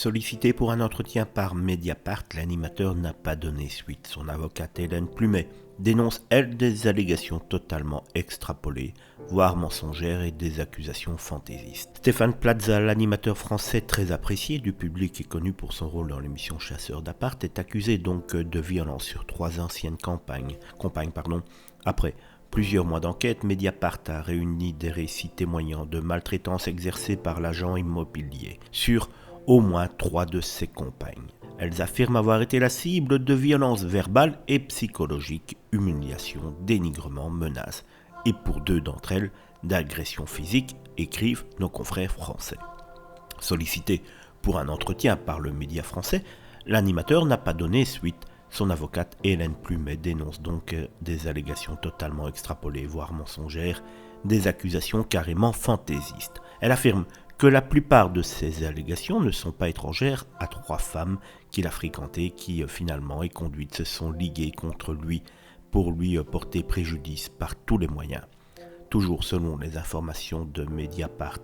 Sollicité pour un entretien par Mediapart, l'animateur n'a pas donné suite. Son avocate Hélène Plumet dénonce, elle, des allégations totalement extrapolées, voire mensongères et des accusations fantaisistes. Stéphane Plaza, l'animateur français très apprécié du public et connu pour son rôle dans l'émission Chasseurs d'appart, est accusé donc de violence sur 3 anciennes compagnes. Après plusieurs mois d'enquête, Mediapart a réuni des récits témoignant de maltraitance exercée par l'agent immobilier sur au moins 3 de ses compagnes. Elles affirment avoir été la cible de violences verbales et psychologiques, humiliations, dénigrements, menaces, et pour 2 d'entre elles, d'agressions physiques, écrivent nos confrères français. Sollicité pour un entretien par le média français, l'animateur n'a pas donné suite. Son avocate Hélène Plumet dénonce donc des allégations totalement extrapolées, voire mensongères, des accusations carrément fantaisistes. Elle affirme que la plupart de ces allégations ne sont pas étrangères à 3 femmes qu'il a fréquentées qui finalement et conduites se sont liguées contre lui pour lui porter préjudice par tous les moyens. Toujours selon les informations de Mediapart,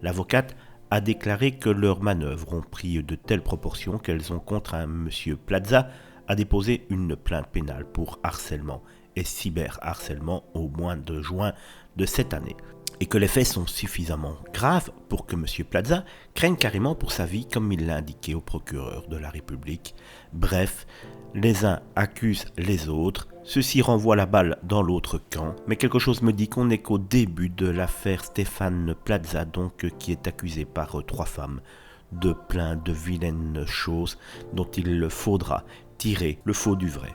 l'avocate a déclaré que leurs manœuvres ont pris de telles proportions qu'elles ont contraint M. Plaza à déposer une plainte pénale pour harcèlement et cyberharcèlement au mois de juin de cette année. Et que les faits sont suffisamment graves pour que M. Plaza craigne carrément pour sa vie, comme il l'a indiqué au procureur de la République. Bref, les uns accusent les autres, ceux-ci renvoient la balle dans l'autre camp, mais quelque chose me dit qu'on n'est qu'au début de l'affaire Stéphane Plaza, donc qui est accusé par 3 femmes de plein de vilaines choses dont il faudra tirer le faux du vrai.